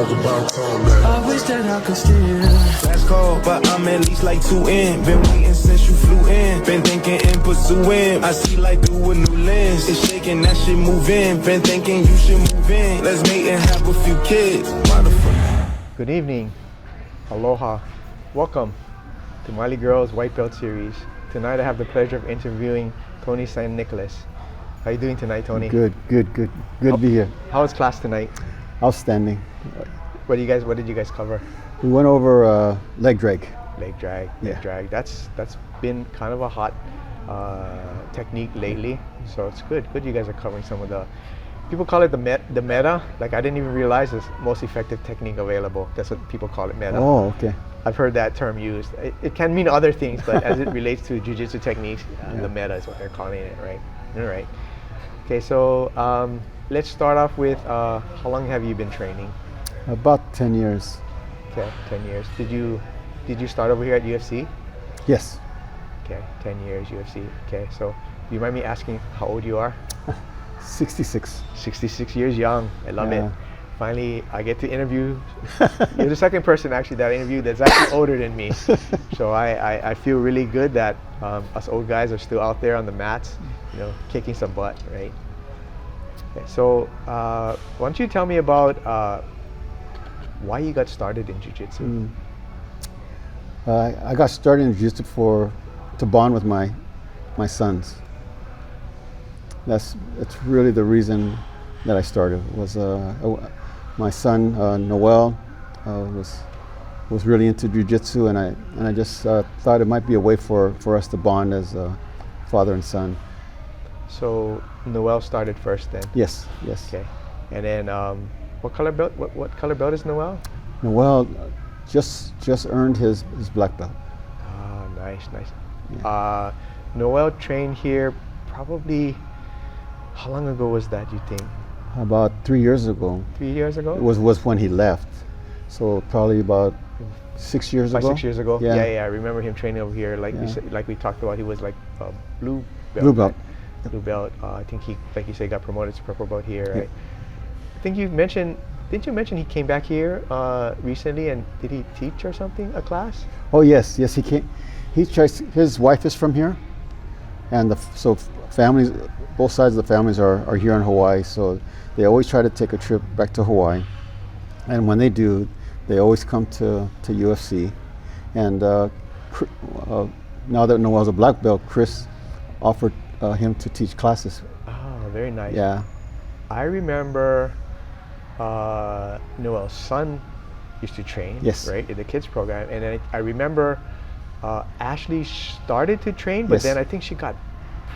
talk about combat. I wish that I could steal. Last call, but I'm at least like 2 in. Been waiting since you flew in. Been thinking and pursuing. I see light through a new lens. It's shaking, that shit move in. Been thinking you should move in. Let's mate and have a few kids. Motherfucker. Good evening. Aloha. Welcome to Mali Girls White Belt Series. Tonight I have the pleasure of interviewing Tony San Nicholas. How are you doing tonight, Tony? Good to be here. How was class tonight? Outstanding. What did you guys cover? We went over leg drag. Leg drag. That's been kind of a hot technique lately. So it's good you guys are covering some of the, people call it the meta. Like, I didn't even realize it's most effective technique available. That's what people call it, meta. Oh, okay. I've heard that term used. It can mean other things, but as it relates to jiu-jitsu techniques, the meta is what they're calling it, right? All right. Okay, so let's start off with how long have you been training? About 10 years. Okay, 10 years. Did you start over here at UFC? Yes. Okay, 10 years UFC. Okay, so do you mind me asking how old you are? 66. 66 years young. I love it. Finally, I get to interview. You're the second person actually that I interviewed that's actually older than me. So I feel really good that us old guys are still out there on the mats, kicking some butt, right? Okay, so why don't you tell me about why you got started in jiu-jitsu? I got started in jiu-jitsu to bond with my sons. It's really the reason that I started. Was my son Noel was really into jiu-jitsu, and I just thought it might be a way for us to bond as father and son. So Noel started first then? Yes. Okay, and then what color belt? What color belt is Noel? Noel just earned his black belt. Ah, nice. Yeah. Noel trained here probably. How long ago was that, you think? About 3 years ago. 3 years ago? It was when he left. So probably about 6 years ago. 6 years ago? Yeah. I remember him training over here. Like we talked about, he was like a blue belt. Blue belt. Right? Blue belt. I think he, like you say, got promoted to purple belt here, right? Yeah. I think didn't you mention he came back here recently, and did he teach or something, a class? Oh yes, he came. His wife is from here, and so families, both sides of the families are here in Hawaii, so they always try to take a trip back to Hawaii, and when they do, they always come to UFC, and now that Noel's a black belt, Chris offered him to teach classes. Oh, very nice. Yeah. I remember Noel's son used to train, yes, right, in the kids program, and then I remember Ashley started to train, but then I think she got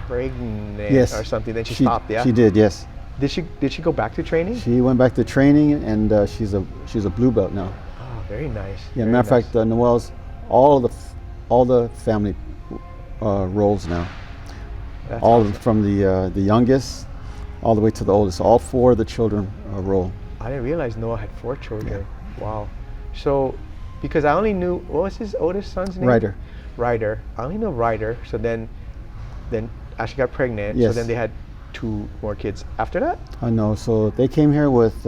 pregnant or something. Then she stopped. Yeah, she did. Yes. Did she go back to training? She went back to training, and she's a blue belt now. Oh, very nice. Yeah, matter of fact, Noel's all the family roles now. That's all awesome. From the youngest all the way to the oldest. All 4 of the children roll. I didn't realize Noel had 4 children. Yeah. Wow. So, because I only knew, what was his oldest son's name? Ryder. I only know Ryder. So then Ashley got pregnant. Yes. So then they had 2 more kids after that? No, so they came here with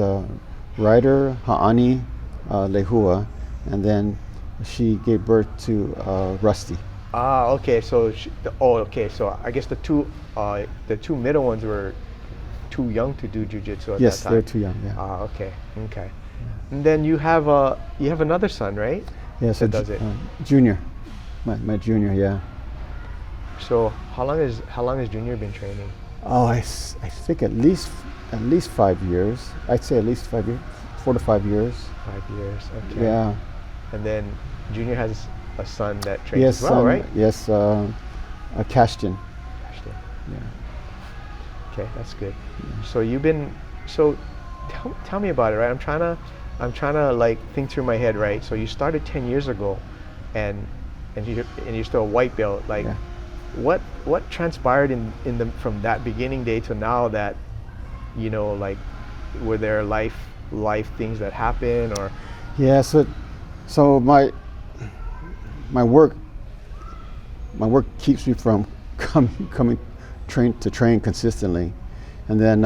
Ryder, Ha'ani, Lehua, and then she gave birth to Rusty. Ah, okay. So So I guess the two middle ones were too young to do jiu-jitsu at that time. Yes, they're too young. Yeah. Ah, okay. And then you have another son, right? Yes, that does it. Junior, my junior. Yeah. So how long has Junior been training? Oh, I think at least 5 years. I'd say at least 5 years, 4 to 5 years. 5 years. Okay. Yeah. And then Junior has a son that trains as well, right? Yes, Cashton. Yeah. Okay, that's good. Yeah. So tell me about it, right? I'm trying to like think through my head, right? So you started 10 years ago, and you're still a white belt. Like, what transpired from that beginning day to now that, like, were there life things that happen or? Yeah. So my work keeps me from coming to train consistently, and then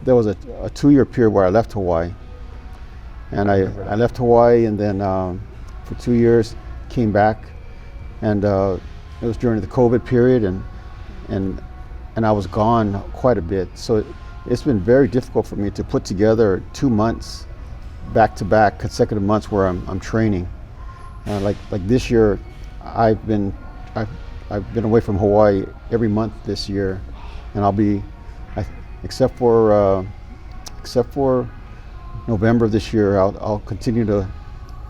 there was a 2-year period where I left Hawaii, And I left Hawaii, and then for 2 years came back, and it was during the COVID period, and I was gone quite a bit. So it's been very difficult for me to put together 2 months back-to-back consecutive months where I'm training. Like this year, I've been away from Hawaii every month this year, and I'll be, except for November this year, I'll continue to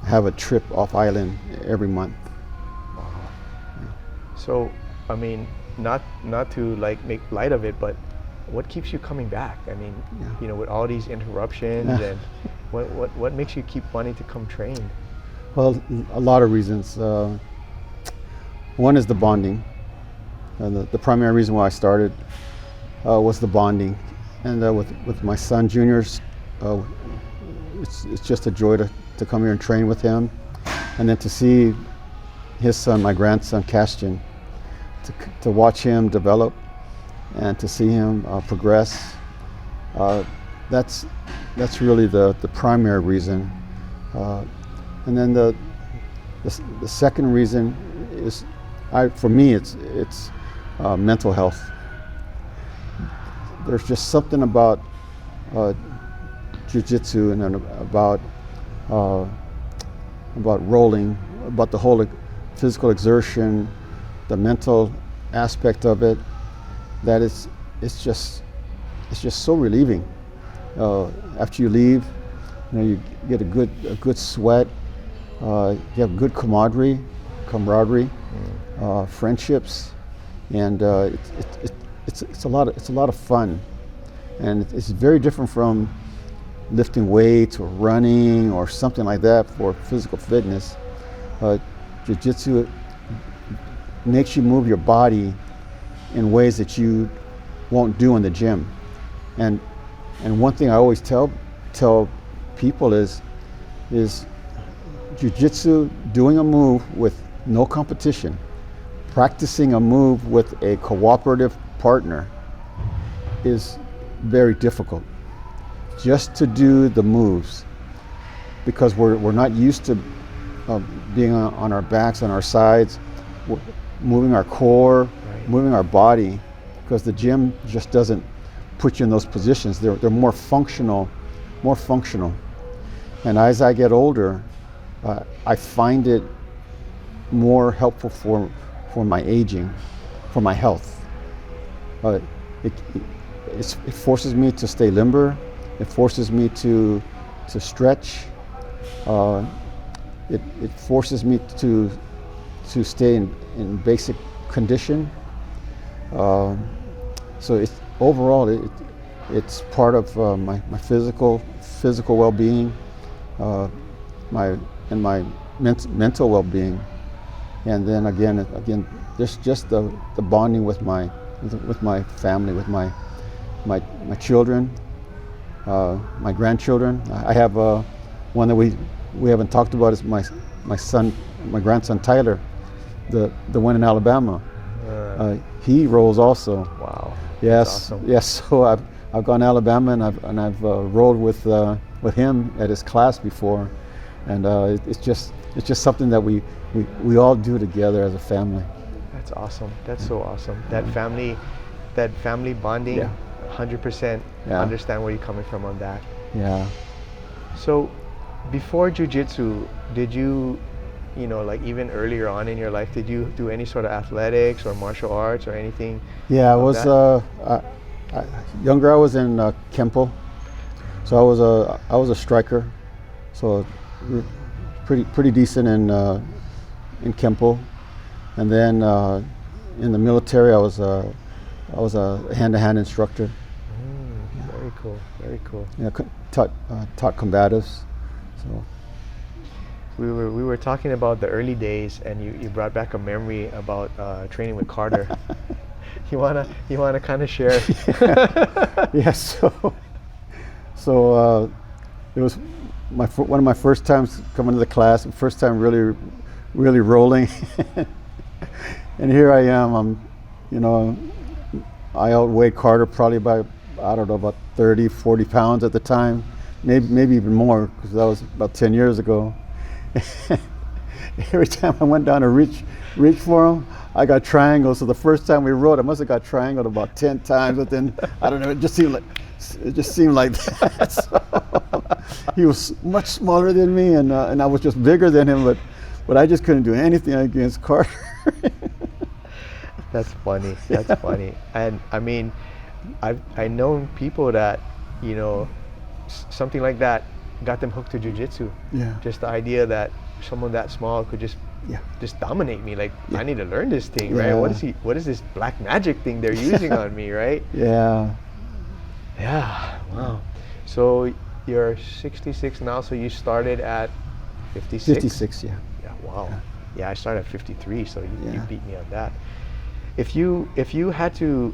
have a trip off island every month. Wow. So, I mean, not to like make light of it, but what keeps you coming back? I mean, you know, with all these interruptions, and what makes you keep wanting to come train? Well, a lot of reasons. One is the bonding. The primary reason why I started was the bonding, and with my son Junior's, it's just a joy to come here and train with him, and then to see his son, my grandson Castian, to watch him develop and to see him progress. That's really the primary reason. And then the second reason is, for me, it's mental health. There's just something about Jiu-Jitsu and about rolling, about the whole physical exertion, the mental aspect of it, that it's just so relieving. After you leave, you know, you get a good sweat. You have good camaraderie, friendships, and it's a lot of fun, and it's very different from lifting weights or running or something like that for physical fitness. Jiu-Jitsu makes you move your body in ways that you won't do in the gym, and one thing I always tell people is Jiu-Jitsu, doing a move with no competition, practicing a move with a cooperative partner, is very difficult. Just to do the moves, because we're not used to being on our backs, on our sides, moving our core, moving our body, because the gym just doesn't put you in those positions. They're more functional. And as I get older, I find it more helpful for my aging, for my health. It forces me to stay limber. It forces me to stretch. It forces me to stay in basic condition. So overall, it's part of my physical well-being, my mental well-being, and then again, there's just the bonding with my family, with my children, my grandchildren. I have one that we haven't talked about, is my grandson Tyler, the one in Alabama. He rolls also. Wow. Yes. Awesome. Yes. So I've gone to Alabama, and I've rolled with him at his class before, and it's just something that we all do together as a family. That's awesome. That's so awesome. That family bonding. Yeah. 100%. Yeah. Understand where you're coming from on that. Yeah. So, before Jiu-Jitsu, did you, like even earlier on in your life, did you do any sort of athletics or martial arts or anything? Yeah, I was younger. I was in Kempo, so I was a striker, so pretty decent in Kempo, and then in the military I was a hand-to-hand instructor. Very cool. Very cool. Yeah, taught combatives. So we were talking about the early days, and you brought back a memory about training with Carter. You wanna kind of share? Yeah. So it was one of my first times coming to the class. First time really rolling. And here I am. I outweighed Carter probably by, I don't know, about 30, 40 pounds at the time. maybe even more, because that was about 10 years ago. Every time I went down to reach for him, I got triangles. So the first time we rode, I must have got triangled about 10 times. But then I don't know. It just seemed like that. So, he was much smaller than me, and I was just bigger than him. But I just couldn't do anything against Carter. That's funny. That's funny. And I mean, I've known people that, you know, something like that got them hooked to jiu-jitsu. Yeah. Just the idea that someone that small could just dominate me. Like, I need to learn this thing, right? What is this black magic thing they're using on me, right? Yeah. Yeah. Wow. So you're 66 now. So you started at 56. 56, yeah. Yeah. Wow. Yeah, I started at 53. So you beat me on that. If you had to,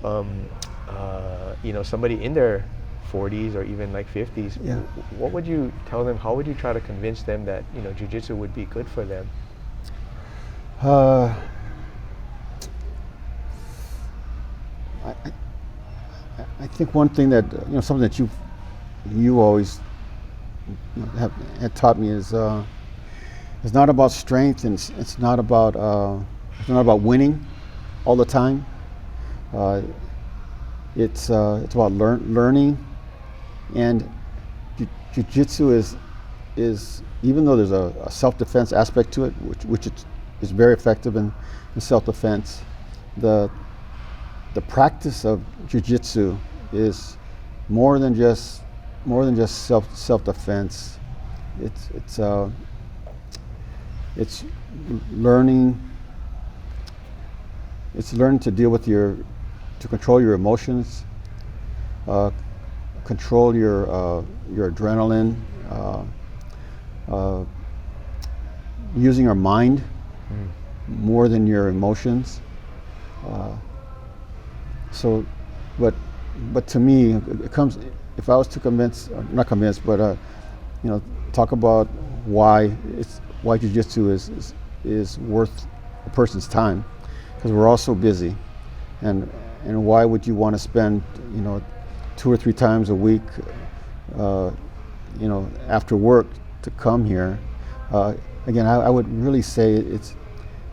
you know, somebody in their 40s or even like 50s, what would you tell them? How would you try to convince them that, you know, jiu-jitsu would be good for them? I think one thing that, you know, something that you always had taught me is it's not about strength, and it's not about winning all the time. It's about learning, and jiu-jitsu is even though there's a self-defense aspect to it, which is very effective in self-defense, the practice of jiu-jitsu is more than just self-defense. It's learning. It's learning to deal with to control your emotions, control your adrenaline, using your mind more than your emotions. But to me, it comes. If I was to not convince, but you know, talk about why jiu-jitsu is worth a person's time, because we're all so busy, and why would you want to spend, you know, 2 or 3 times a week, you know, after work to come here? Again, I would really say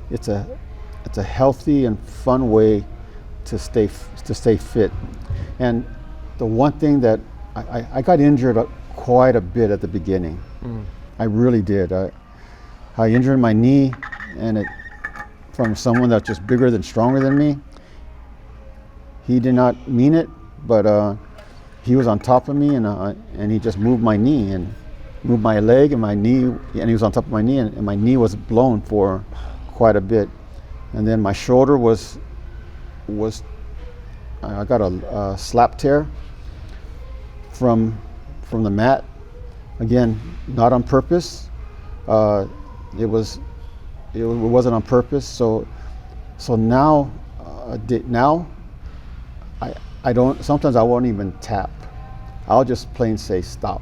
it's a healthy and fun way to stay fit. And the one thing that I got injured quite a bit at the beginning. I really did. I injured my knee, and from someone that's just bigger than stronger than me. He did not mean it, but he was on top of me, and he just moved my knee and moved my leg and my knee, and he was on top of my knee, and my knee was blown for quite a bit. And then my shoulder was I got a slap tear from the mat. Again, not on purpose. It wasn't on purpose. So now I don't. Sometimes I won't even tap. I'll just plain say stop.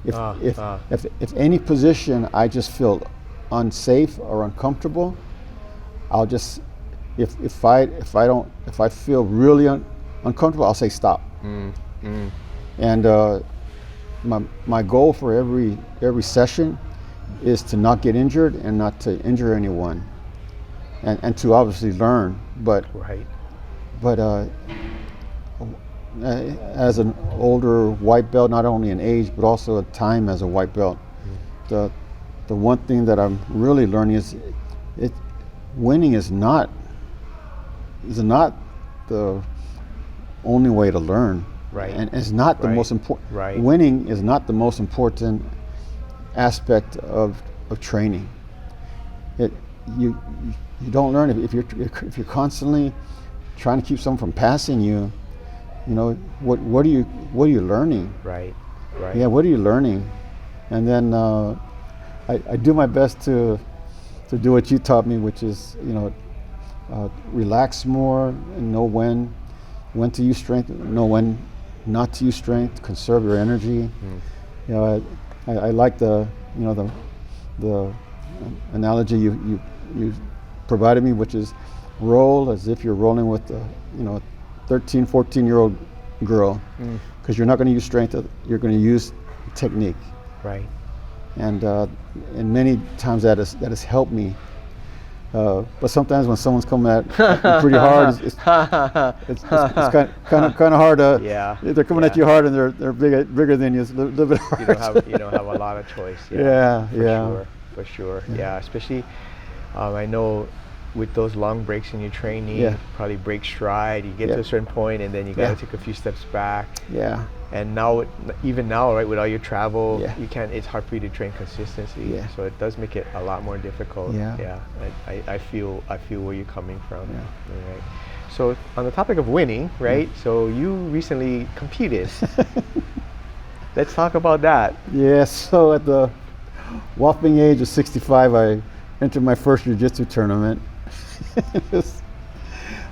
If any position I just feel unsafe or uncomfortable, I'll just if I feel really uncomfortable, I'll say stop. And my goal for every session is to not get injured and not to injure anyone, and to obviously learn. But as an older white belt, not only in age but also a time as a white belt, the one thing that I'm really learning is winning is not the only way to learn. Right. And it's not the most important. Right. Winning is not the most important aspect of training. You don't learn if you're constantly trying to keep someone from passing you. You know, what are you learning? Right. Yeah, what are you learning? And then I do my best to do what you taught me, which is, you know, relax more and know when to use strength, know when not to use strength, conserve your energy. You know, I like the analogy you provided me, which is roll as if you're rolling with a 13, 14-year-old girl, because you're not going to use strength. You're going to use technique, Right. and many times that has helped me. But sometimes when someone's coming at you pretty hard, it's kind of hard to. Yeah. They're coming at you hard and they're bigger than you. It's a little bit hard. You don't have a lot of choice. For sure. Yeah, especially I know with those long breaks in your training, Yeah. probably break stride. You get Yeah. to a certain point, and then you got to Yeah. take a few steps back. Yeah. And now, even now, right, with all your travel, Yeah. you can't. It's hard for you to train consistency. Yeah. So it does make it a lot more difficult. Yeah. Yeah. I feel where you're coming from. Yeah. All right. So on the topic of winning, right? So you recently competed. Let's talk about that. Yeah, so at the whopping age of 65, I entered my first Jiu-Jitsu tournament.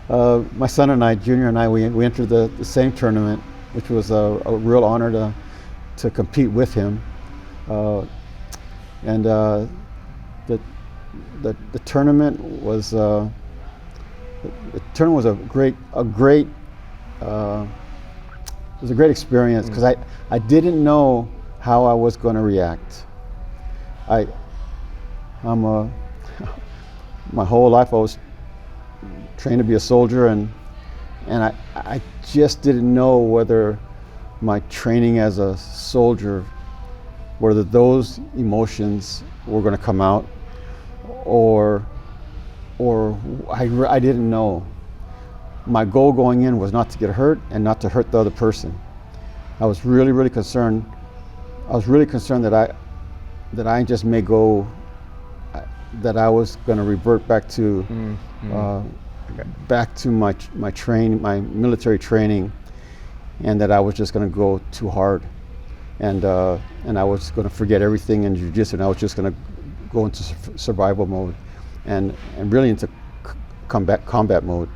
My son and I, Junior and I, we entered the same tournament, which was a real honor to compete with him. And the tournament was a great it was a great experience because I didn't know how I was going to react. My whole life I was trained to be a soldier, and I just didn't know whether my training as a soldier, whether those emotions were going to come out, or I didn't know. My goal going in was not to get hurt and not to hurt the other person. I was really concerned. I was really concerned that I just may go, that I was going to revert back to back to my military training, and that I was just going to go too hard, and I was going to forget everything in jiu-jitsu, and I was just going to go into survival mode, and really into combat mode.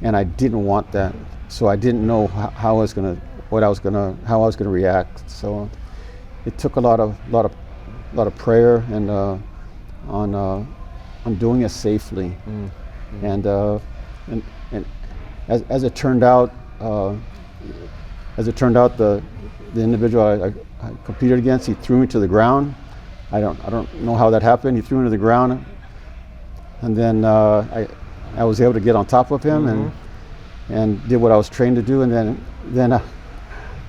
And I didn't want that, so I didn't know how I was gonna react. So it took a lot of prayer and on doing it safely. And as it turned out, the individual I competed against, he threw me to the ground. I don't know how that happened. He threw me to the ground, and then I was able to get on top of him and did what I was trained to do, and then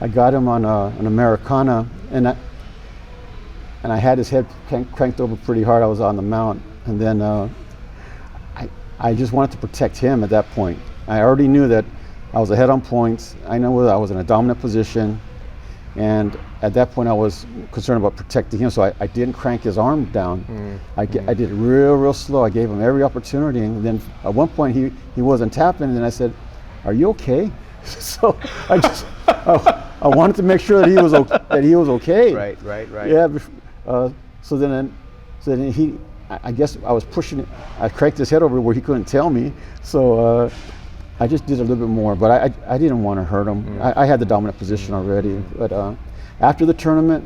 I got him on an Americana, and I had his head cranked over pretty hard. I was on the mount, and then I just wanted to protect him at that point. I already knew that I was ahead on points. I know that I was in a dominant position, and at that point I was concerned about protecting him, so I didn't crank his arm down. I did it real slow. I gave him every opportunity, and then at one point he wasn't tapping, and then I said, "Are you okay?" So I wanted to make sure that he was okay. Right. Yeah. So then he, I guess I was pushing it. I cranked his head over where he couldn't tell me. So I just did a little bit more, but I didn't want to hurt him. I had the dominant position already. But after the tournament,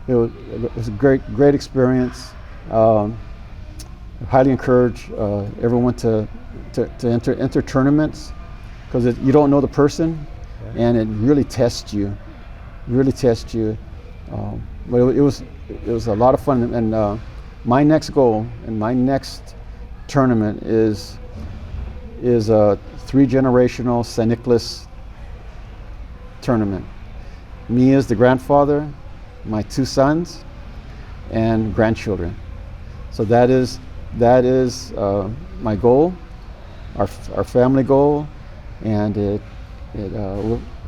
it was a great experience. I highly encourage everyone to enter tournaments, because you don't know the person, and it really tests you. But it was a lot of fun, and my next goal and my next tournament is a 3-generational St. Nicholas tournament. Me as the grandfather, my 2 sons, and grandchildren. So that is my goal, our family goal, and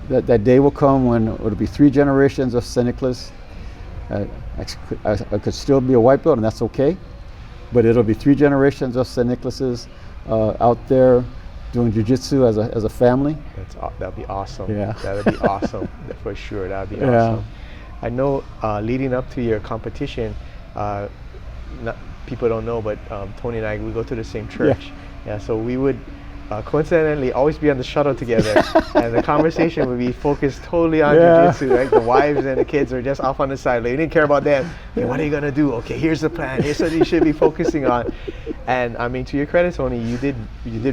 that day will come when it'll be 3 generations of St. Nicholas. I could still be a white belt, and that's okay, but it'll be 3 generations of St. Nicholases out there doing jiu-jitsu as a family. That'd be awesome. Yeah. That'd be awesome for sure. That'd be awesome. I know leading up to your competition, people don't know, but Tony and I, we go to the same church. Yeah. So we would coincidentally always be on the shuttle together, and the conversation would be focused totally on jiu-jitsu. Right, the wives and the kids are just off on the side. Like, we didn't care about them. Okay, what are you gonna do? Okay, here's the plan. Here's what you should be focusing on. And I mean, to your credit, Tony, you did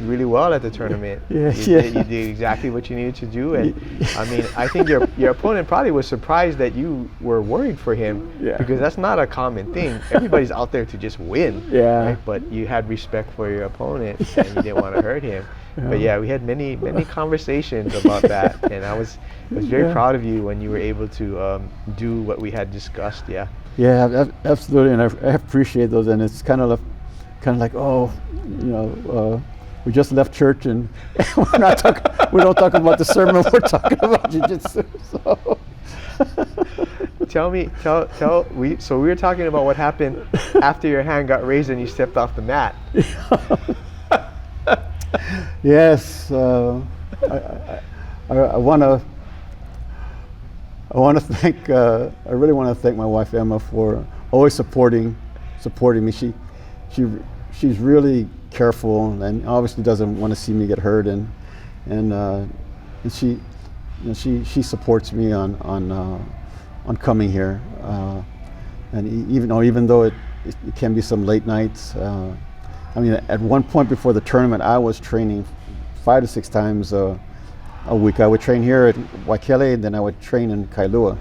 really well at the tournament. You did exactly what you needed to do. And I mean, I think your opponent probably was surprised that you were worried for him, because that's not a common thing. Everybody's out there to just win. Right? But you had respect for your opponent, and you didn't want to hurt him. But yeah, we had many conversations about that, and I was very proud of you when you were able to do what we had discussed. Yeah, absolutely, and I appreciate those. And it's kind of like, oh, we just left church and we don't talk about the sermon. We're talking about jiu-jitsu. So. So we were talking about what happened after your hand got raised and you stepped off the mat. Yes, I want to thank. I really want to thank my wife Emma for always supporting me. She's really careful and obviously doesn't want to see me get hurt, and she supports me on coming here. And even though it can be some late nights. I mean, at one point before the tournament, I was training 5 to 6 times a week. I would train here at Waikele, and then I would train in Kailua.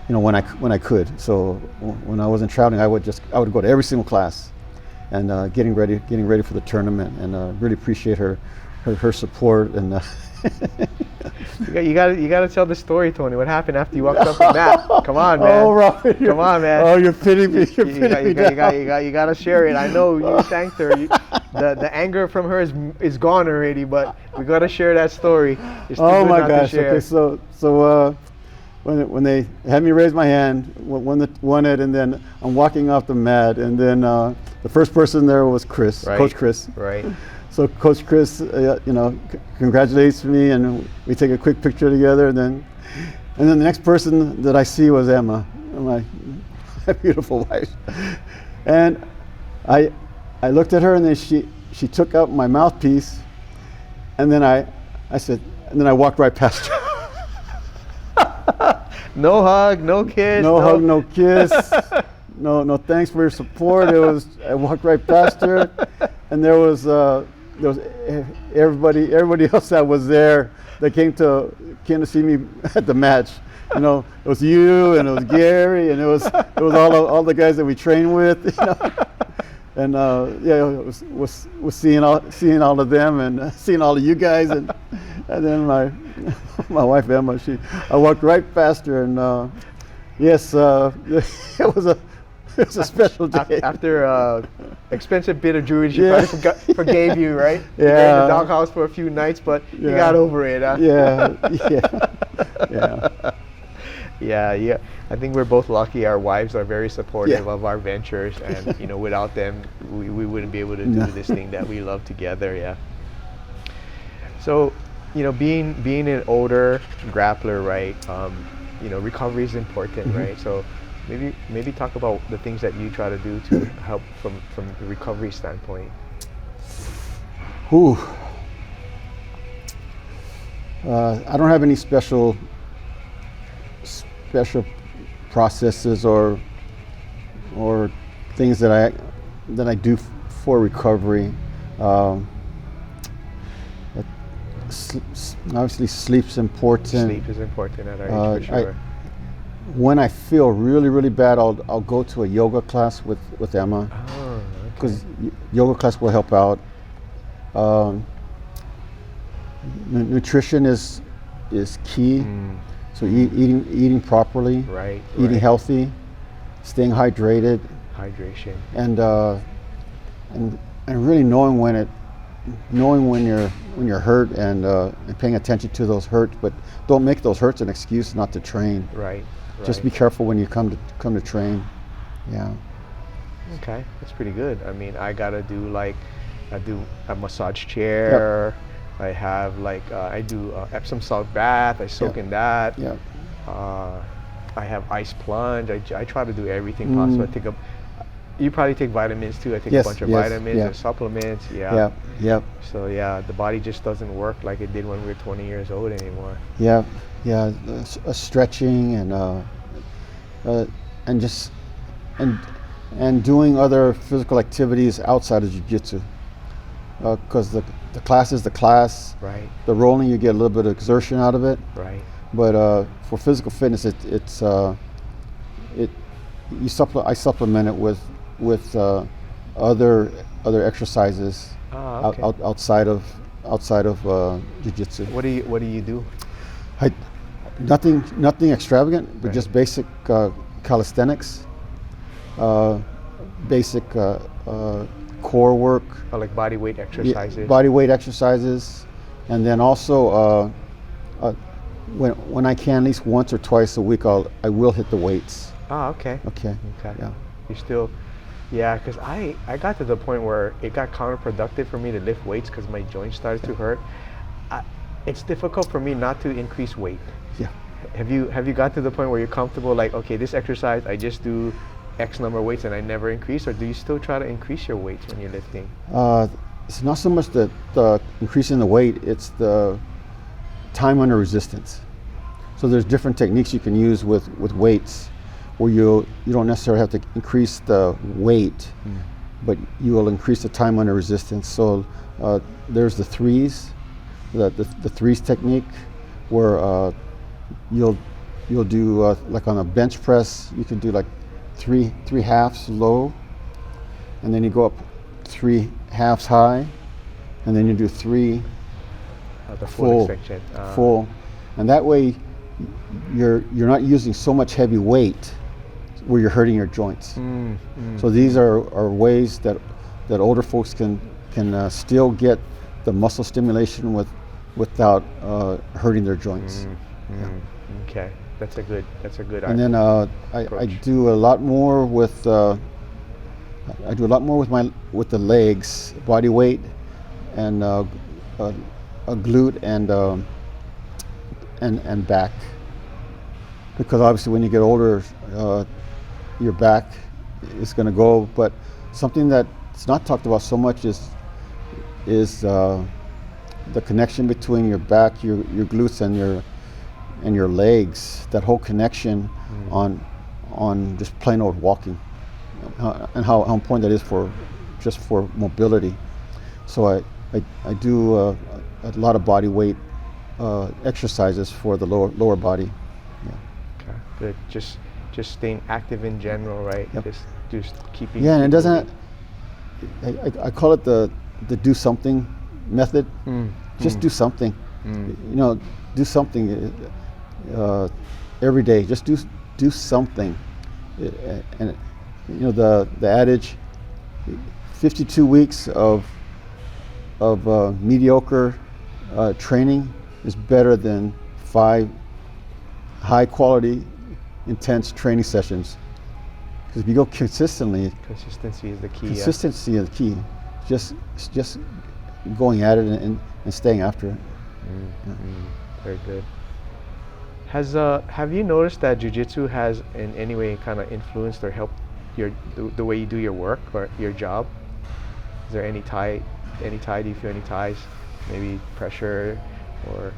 When I could. So when I wasn't traveling, I would go to every single class, and getting ready for the tournament. And really appreciate her support. And you got to tell the story, Tony. What happened after you walked up the mat? Come on, man. Oh, Robin, come on, man. Oh, you're pitting me. You got to share it. I know you thanked her. The anger from her is gone already, but we got to share that story. Oh my gosh. Okay, so when they had me raise my hand, won it, and then I'm walking off the mat, and then the first person there was Chris, right. Coach Chris. Right. So Coach Chris, congratulates me, and we take a quick picture together, and then the next person that I see was Emma, my beautiful wife, and I looked at her, and then she took out my mouthpiece, and then I said, and then I walked right past her. No hug, no kiss. No hug, no kiss. No thanks for your support. I walked right past her, and there was everybody else that was there that came to see me at the match. It was you, and it was Gary, and it was all the guys that we train with. And it was seeing all of them, and seeing all of you guys, and then my wife Emma, I walked right past her, and yes, it was a special day. After expensive bit of jewelry, she probably forgave you, right? Yeah. You were in the doghouse for a few nights, but you got over it, huh? Yeah. I think we're both lucky. Our wives are very supportive of our ventures, and without them, we wouldn't be able to do this thing that we love together. Yeah. So, being an older grappler, right? Recovery is important, right? So, maybe talk about the things that you try to do to help from the recovery standpoint. I don't have any special processes or things that I do for recovery. Obviously, sleep's important. Sleep is important at our age, for sure. When I feel really, really bad, I'll go to a yoga class with Emma, because yoga class will help out. Nutrition is key. So eating properly, eating healthy, staying hydrated, hydration, and really knowing when you're hurt, and paying attention to those hurts, but don't make those hurts an excuse not to train. Right. Just be careful when you come to train. Yeah. Okay, that's pretty good. I mean, I gotta do I do a massage chair. Yep. I have I do Epsom salt bath. I soak in that. Yeah. I have ice plunge. I try to do everything possible. you probably take vitamins too. I take Yes, a bunch of yes, vitamins yeah. and supplements. Yeah. Yep, yep, So yeah, the body just doesn't work like it did when we were 20 years old anymore. yep, yeah. Stretching and just and doing other physical activities outside of jiu-jitsu. Because the class is the class. Right. The rolling, you get a little bit of exertion out of it. Right. But for physical fitness, I supplement it with other exercises Okay. outside of jiu-jitsu. What do you do? Nothing extravagant, but Right. just basic calisthenics, basic core work, Like body weight exercises. body weight exercises, and then also when I can, at least once or twice a week, I will hit the weights. Ah, okay. Okay. Okay. Yeah. You still, yeah, because I got to the point where it got counterproductive for me to lift weights because my joints started to hurt. It's difficult for me not to increase weight. Yeah. Have you got to the point where you're comfortable, like, okay, this exercise I just do X number of weights and I never increase, or do you still try to increase your weights when you're lifting? It's not so much the increasing the weight; it's the time under resistance. So there's different techniques you can use with weights, where you don't necessarily have to increase the weight, but you will increase the time under resistance. So there's the threes, the threes technique, where you'll do like on a bench press, you can do like three halves low, and then you go up 3 halves high, and then you do 3 The full full, extension. full, and that way you're not using so much heavy weight where you're hurting your joints. So these are ways that older folks can still get the muscle stimulation without hurting their joints. Okay, that's a good And then I do a lot more with with the legs, body weight, and a glute and back. Because obviously when you get older, your back is going to go. But something that's not talked about so much is the connection between your back, your glutes, and your legs. That whole connection on just plain old walking, and how important that is for mobility. So I do a lot of body weight exercises for the lower body. Okay, good. Just staying active in general, right? Yep. Just keeping. Yeah, and it doesn't. I call it the do something method. Just do something. You know, do something every day. Just do something. And you know the adage, 52 weeks of mediocre training is better than 5 high quality, intense training sessions. Because if you go consistently, Consistency is the key. consistency is the key. Just going at it and staying after it. Very good. Have you noticed that jiu-jitsu has in any way kind of influenced or helped the way you do your work or your job? Is there any tie? Do you feel any ties? Maybe pressure or?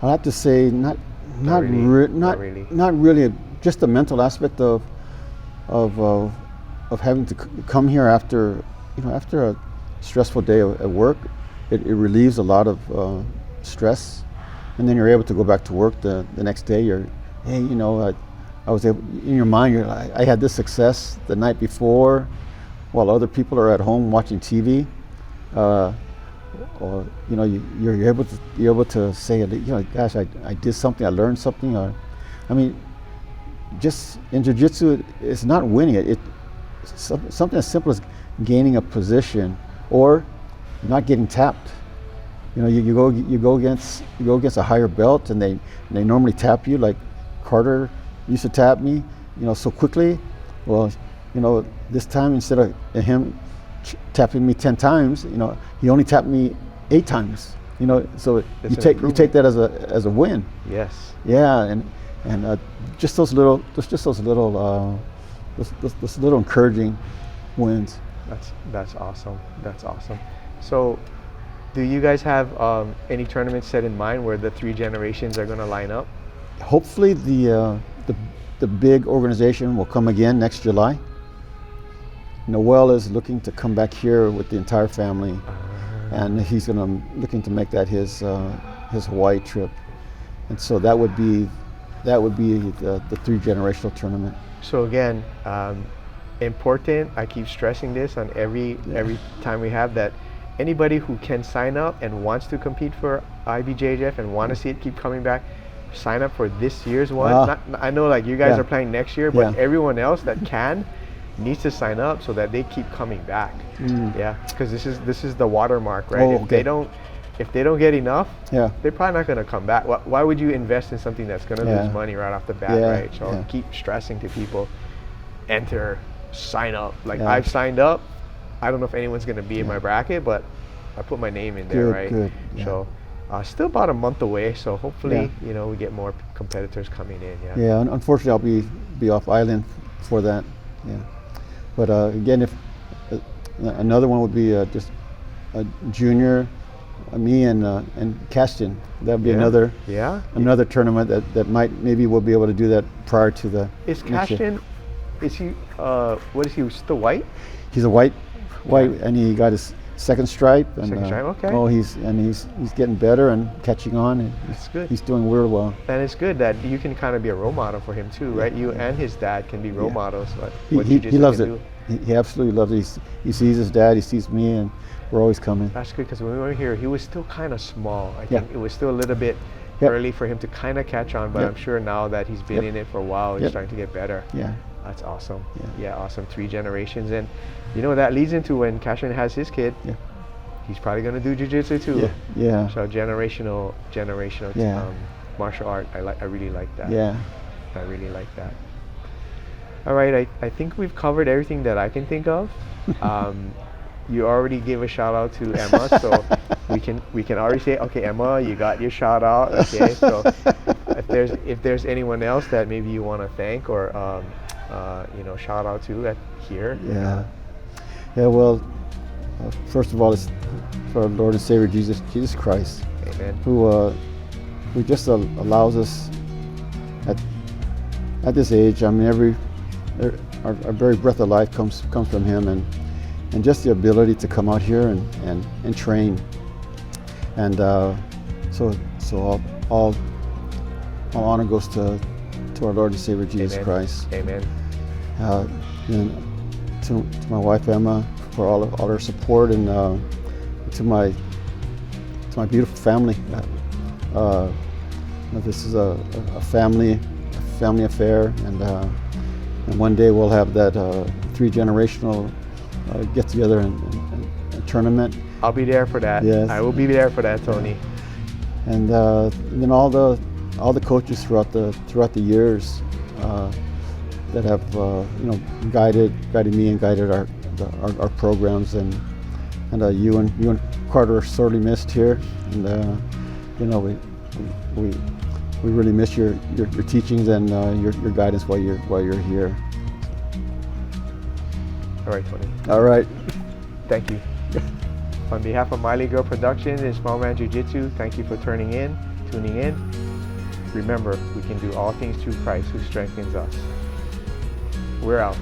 I'll have to say not really. Just the mental aspect of having to come here after a stressful day at work. It relieves a lot of stress, and then you're able to go back to work the next day. I was able, in your mind, I had this success the night before, while other people are at home watching TV. Or you're able to say, gosh, I did something, I learned something. Or, I mean, just in jiu-jitsu, it's not winning it. It's something as simple as gaining a position or not getting tapped. You go against a higher belt, and they normally tap you, like Carter used to tap me, so quickly. Well, this time, instead of him tapping me 10 times, he only tapped me 8 times. You know, so It's you an take that as a win. Yes. Yeah, and just those little encouraging wins. That's awesome. That's awesome. So, do you guys have any tournaments set in mind where the 3 generations are going to line up? Hopefully the big organization will come again next July. Noel is looking to come back here with the entire family, and he's looking to make that his Hawaii trip, and so that would be the 3 generational tournament. So again, important. I keep stressing this on every time we have that. Anybody who can sign up and wants to compete for IBJJF and want to see it keep coming back, sign up for this year's one. I know like you guys are playing next year, but everyone else that can needs to sign up so that they keep coming back. Yeah, because this is the watermark, right? If they don't get enough, they're probably not going to come back. Why would you invest in something that's going to lose money right off the bat, right? So keep stressing to people, enter, sign up. Like I've signed up. I don't know if anyone's going to be in my bracket, but I put my name in there, right? Good. So still about a month away, so hopefully we get more competitors coming in. Yeah, unfortunately I'll be off island for that. Yeah, but again, if another one would be just a junior, me and Caston. That'd be another tournament that maybe we'll be able to do that prior to the. Is Caston? Is he? What is he? Still white? He's a white, and he got his second stripe. And, second stripe, okay. Oh, he's getting better and catching on. And that's good. He's doing real well. And it's good that you can kind of be a role model for him too, right? You and his dad can be role models. He loves it. He absolutely loves it. He sees his dad. He sees me, and we're always coming. That's good because when we were here, he was still kind of small. I think it was still a little bit early for him to kind of catch on, but I'm sure now that he's been in it for a while, he's starting to get better. Yeah. That's awesome. Yeah, awesome. 3 generations. And that leads into when Cashin has his kid. Yeah. He's probably going to do jiu-jitsu too. Yeah. So generational martial art. I really like that. Yeah. I really like that. All right, I think we've covered everything that I can think of. You already gave a shout out to Emma, so we can already say, okay, Emma, you got your shout out. Okay, so if there's anyone else that maybe you want to thank or shout out to here. Yeah. Well, first of all, it's for our Lord and Savior Jesus Christ, Amen. Who just allows us at this age. I mean, our very breath of life comes from Him, and just the ability to come out here and train, and so all honor goes to our Lord and Savior Jesus Christ. Amen. And to my wife Emma for all her support, and to my beautiful family. This is a family affair, and one day we'll have that 3 generational get together and tournament. I'll be there for that. Yes. I will be there for that, Tony. And then all the coaches throughout the years that have guided me and guided our programs, and you and Carter are sorely missed here, and we really miss your teachings and your guidance while you're here. All right, Tony. All right. Thank you. On behalf of Miley Girl Productions and Small Man Jiu-Jitsu, thank you for tuning in. Remember, we can do all things through Christ who strengthens us. We're out.